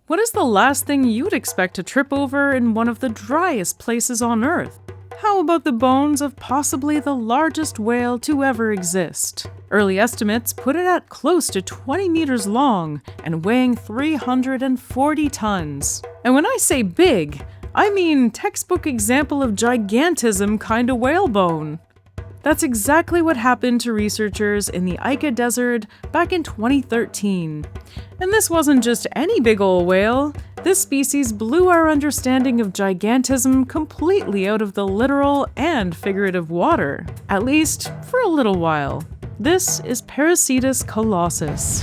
What is the last thing you'd expect to trip over in one of the driest places on Earth? How about the bones of possibly the largest whale to ever exist? Early estimates put it at close to 20 meters long and weighing 340 tons. And when I say big, I mean textbook example of gigantism kind of whale bone. That's exactly what happened to researchers in the Ica Desert back in 2013. And this wasn't just any big ol' whale. This species blew our understanding of gigantism completely out of the literal and figurative water, at least for a little while. This is Perucetus Colossus.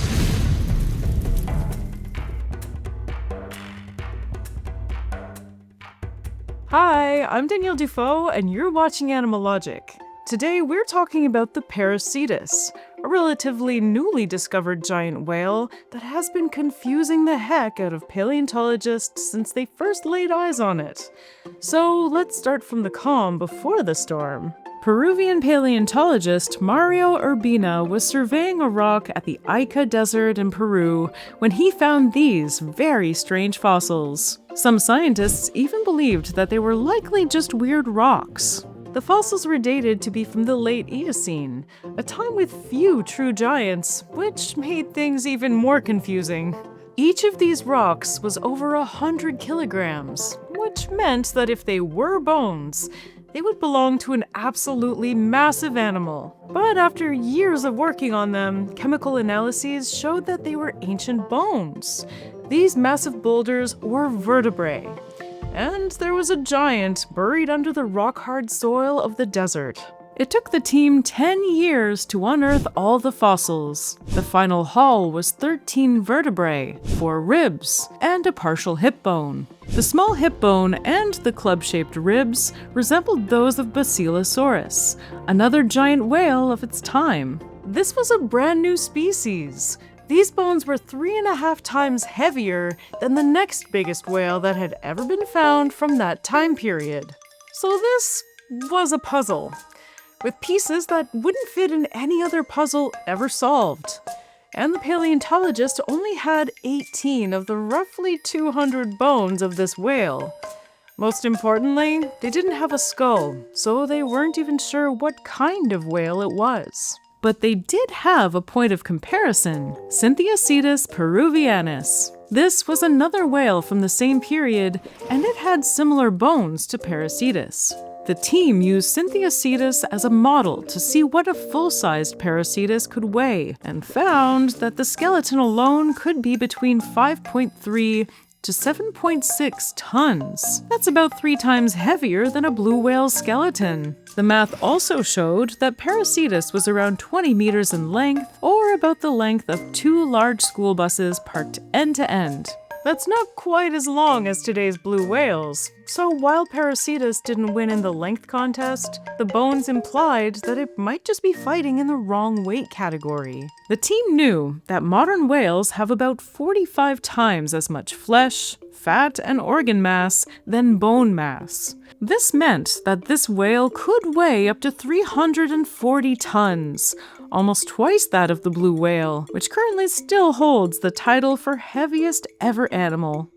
Hi, I'm Danielle Dufault, and you're watching Animalogic. Today we're talking about the Perucetus, a relatively newly discovered giant whale that has been confusing the heck out of paleontologists since they first laid eyes on it. So let's start from the calm before the storm. Peruvian paleontologist Mario Urbina was surveying a rock at the Ica Desert in Peru when he found these very strange fossils. Some scientists even believed that they were likely just weird rocks. The fossils were dated to be from the late Eocene, a time with few true giants, which made things even more confusing. Each of these rocks was over 100 kilograms, which meant that if they were bones, they would belong to an absolutely massive animal. But after years of working on them, chemical analyses showed that they were ancient bones. These massive boulders were vertebrae. And there was a giant buried under the rock-hard soil of the desert. It took the team 10 years to unearth all the fossils. The final haul was 13 vertebrae, 4 ribs, and a partial hip bone. The small hip bone and the club-shaped ribs resembled those of Basilosaurus, another giant whale of its time. This was a brand new species. These bones were 3.5 times heavier than the next biggest whale that had ever been found from that time period. So this was a puzzle, with pieces that wouldn't fit in any other puzzle ever solved. And the paleontologist only had 18 of the roughly 200 bones of this whale. Most importantly, they didn't have a skull, so they weren't even sure what kind of whale it was. But they did have a point of comparison, Syntheocetus peruvianus. This was another whale from the same period, and it had similar bones to Perucetus. The team used Syntheocetus as a model to see what a full-sized Perucetus could weigh, and found that the skeleton alone could be between 5.3 to 7.6 tons. That's about 3 times heavier than a blue whale's skeleton. The math also showed that Perucetus was around 20 meters in length, or about the length of 2 large school buses parked end to end. That's not quite as long as today's blue whales. So while Perucetus didn't win in the length contest, the bones implied that it might just be fighting in the wrong weight category. The team knew that modern whales have about 45 times as much flesh, fat, and organ mass than bone mass. This meant that this whale could weigh up to 340 tons, almost twice that of the blue whale, which currently still holds the title for heaviest ever animal.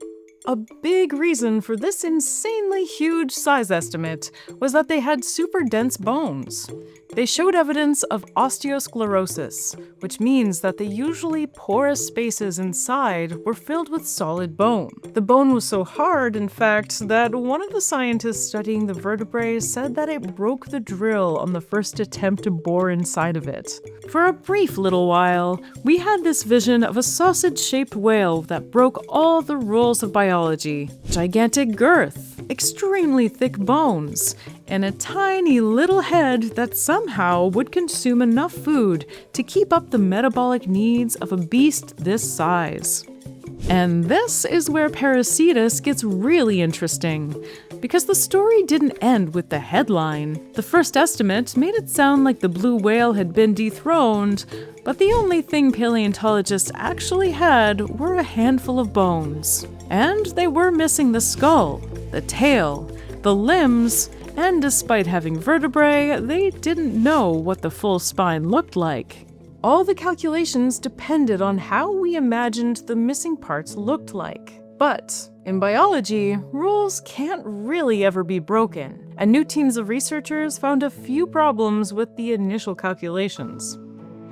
A big reason for this insanely huge size estimate was that they had super dense bones. They showed evidence of osteosclerosis, which means that the usually porous spaces inside were filled with solid bone. The bone was so hard, in fact, that one of the scientists studying the vertebrae said that it broke the drill on the first attempt to bore inside of it. For a brief little while, we had this vision of a sausage-shaped whale that broke all the rules of biology. Gigantic girth, extremely thick bones, and a tiny little head that somehow would consume enough food to keep up the metabolic needs of a beast this size. And this is where Perucetus gets really interesting, because the story didn't end with the headline. The first estimate made it sound like the blue whale had been dethroned, but the only thing paleontologists actually had were a handful of bones. And they were missing the skull, the tail, the limbs, and despite having vertebrae, they didn't know what the full spine looked like. All the calculations depended on how we imagined the missing parts looked like. But in biology, rules can't really ever be broken, and new teams of researchers found a few problems with the initial calculations.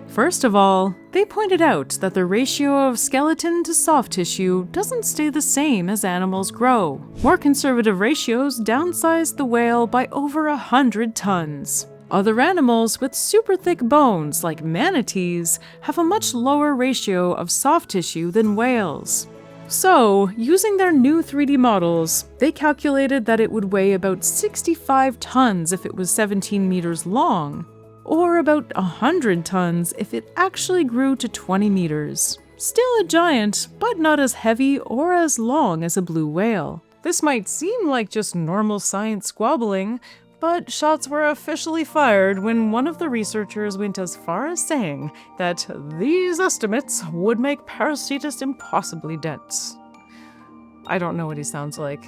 First of all, they pointed out that the ratio of skeleton to soft tissue doesn't stay the same as animals grow. More conservative ratios downsized the whale by over 100 tons. Other animals with super thick bones, like manatees, have a much lower ratio of soft tissue than whales. So, using their new 3D models, they calculated that it would weigh about 65 tons if it was 17 meters long, or about 100 tons if it actually grew to 20 meters. Still a giant, but not as heavy or as long as a blue whale. This might seem like just normal science squabbling, but shots were officially fired when one of the researchers went as far as saying that these estimates would make Perucetus impossibly dense. I don't know what he sounds like.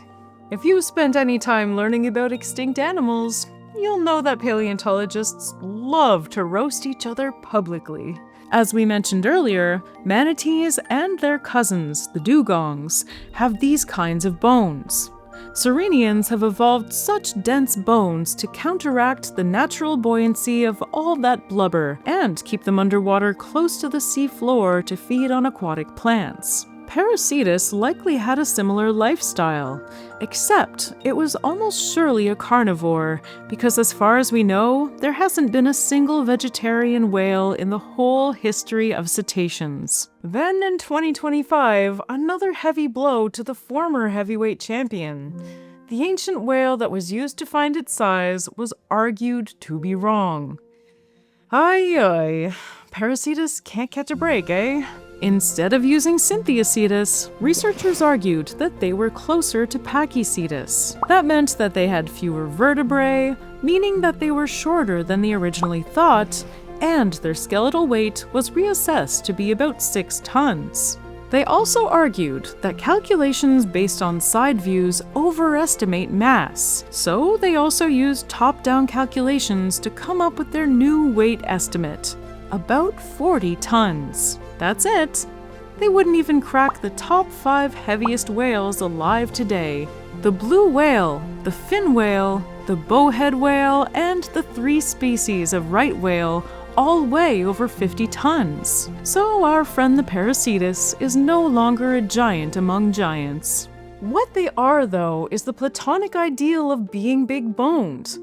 If you spent any time learning about extinct animals, you'll know that paleontologists love to roast each other publicly. As we mentioned earlier, manatees and their cousins, the dugongs, have these kinds of bones. Sirenians have evolved such dense bones to counteract the natural buoyancy of all that blubber and keep them underwater close to the sea floor to feed on aquatic plants. Perucetus likely had a similar lifestyle, except it was almost surely a carnivore, because as far as we know, there hasn't been a single vegetarian whale in the whole history of cetaceans. Then in 2025, another heavy blow to the former heavyweight champion. The ancient whale that was used to find its size was argued to be wrong. Ay, Perucetus can't catch a break, eh? Instead of using Syntheocetus, researchers argued that they were closer to Pachycetus. That meant that they had fewer vertebrae, meaning that they were shorter than they originally thought, and their skeletal weight was reassessed to be about 6 tons. They also argued that calculations based on side views overestimate mass, so they also used top-down calculations to come up with their new weight estimate, about 40 tons. That's it. They wouldn't even crack the top 5 heaviest whales alive today. The blue whale, the fin whale, the bowhead whale, and the 3 species of right whale all weigh over 50 tons. So our friend the Perucetus is no longer a giant among giants. What they are, though, is the Platonic ideal of being big-boned.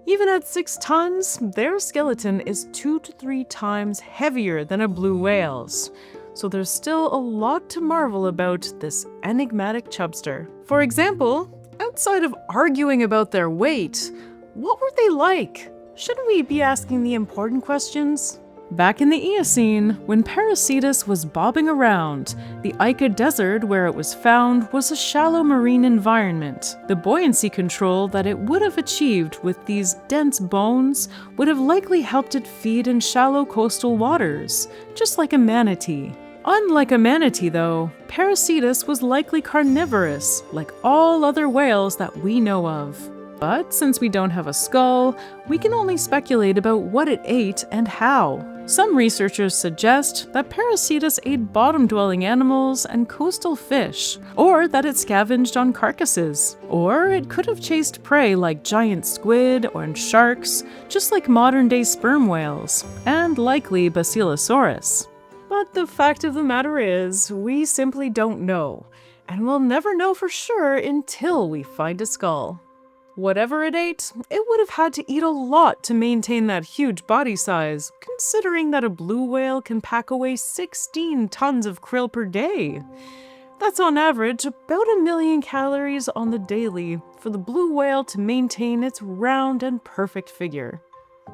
Even at 6 tons, their skeleton is 2 to 3 times heavier than a blue whale's. So there's still a lot to marvel about this enigmatic chubster. For example, outside of arguing about their weight, what were they like? Shouldn't we be asking the important questions? Back in the Eocene, when Perucetus was bobbing around, the Ica Desert where it was found was a shallow marine environment. The buoyancy control that it would have achieved with these dense bones would have likely helped it feed in shallow coastal waters, just like a manatee. Unlike a manatee, though, Perucetus was likely carnivorous, like all other whales that we know of. But since we don't have a skull, we can only speculate about what it ate and how. Some researchers suggest that Perucetus ate bottom-dwelling animals and coastal fish, or that it scavenged on carcasses. Or it could have chased prey like giant squid and sharks, just like modern-day sperm whales, and likely Basilosaurus. But the fact of the matter is, we simply don't know, and we'll never know for sure until we find a skull. Whatever it ate, it would have had to eat a lot to maintain that huge body size, considering that a blue whale can pack away 16 tons of krill per day. That's on average about 1 million calories on the daily for the blue whale to maintain its round and perfect figure.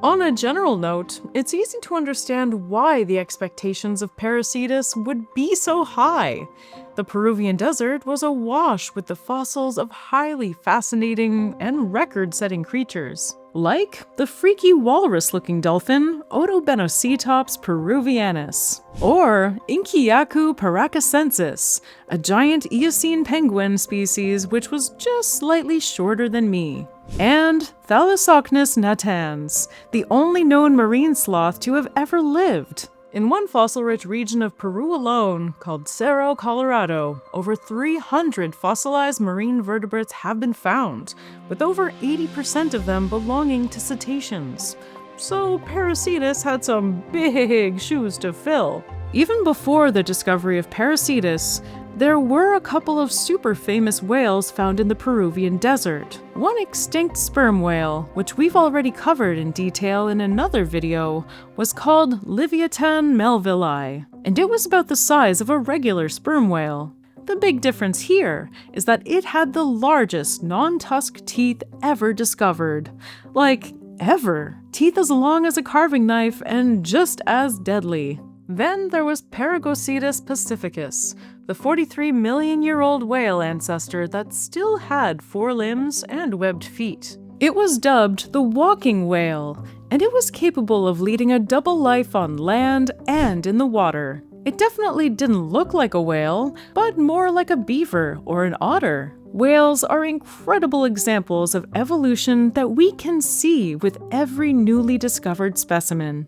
On a general note, it's easy to understand why the expectations of Perucetus would be so high. The Peruvian desert was awash with the fossils of highly fascinating and record-setting creatures, like the freaky walrus-looking dolphin Odobenocetops peruvianus, or Inkiyaku paracasensis, a giant Eocene penguin species which was just slightly shorter than me, and Thalassocnus natans, the only known marine sloth to have ever lived. In one fossil-rich region of Peru alone, called Cerro Colorado, over 300 fossilized marine vertebrates have been found, with over 80% of them belonging to cetaceans. So Perucetus had some big shoes to fill. Even before the discovery of Perucetus, there were a couple of super famous whales found in the Peruvian desert. One extinct sperm whale, which we've already covered in detail in another video, was called Leviathan melvilli, and it was about the size of a regular sperm whale. The big difference here is that it had the largest non-tusk teeth ever discovered. Like, ever. Teeth as long as a carving knife and just as deadly. Then there was Perucetus pacificus, the 43-million-year-old whale ancestor that still had 4 limbs and webbed feet. It was dubbed the walking whale, and it was capable of leading a double life on land and in the water. It definitely didn't look like a whale, but more like a beaver or an otter. Whales are incredible examples of evolution that we can see with every newly discovered specimen.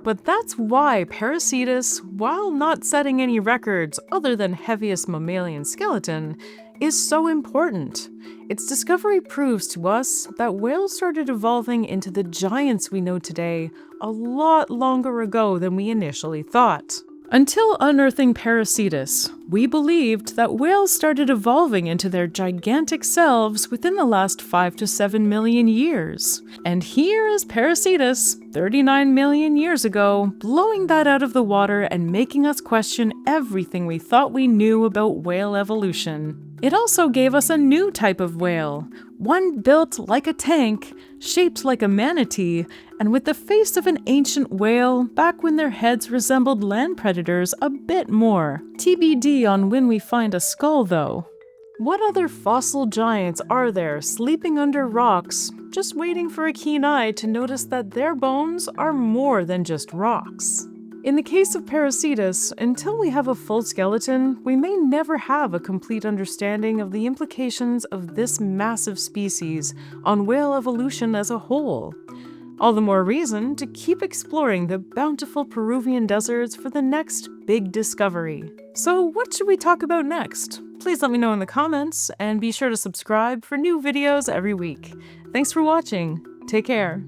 But that's why Perucetus, while not setting any records other than heaviest mammalian skeleton, is so important. Its discovery proves to us that whales started evolving into the giants we know today a lot longer ago than we initially thought. Until unearthing Perucetus, we believed that whales started evolving into their gigantic selves within the last 5 to 7 million years. And here is Perucetus, 39 million years ago, blowing that out of the water and making us question everything we thought we knew about whale evolution. It also gave us a new type of whale, one built like a tank, shaped like a manatee, and with the face of an ancient whale back when their heads resembled land predators a bit more. TBD on when we find a skull, though. What other fossil giants are there sleeping under rocks, just waiting for a keen eye to notice that their bones are more than just rocks? In the case of Perucetus, until we have a full skeleton, we may never have a complete understanding of the implications of this massive species on whale evolution as a whole. All the more reason to keep exploring the bountiful Peruvian deserts for the next big discovery. So what should we talk about next? Please let me know in the comments, and be sure to subscribe for new videos every week. Thanks for watching. Take care.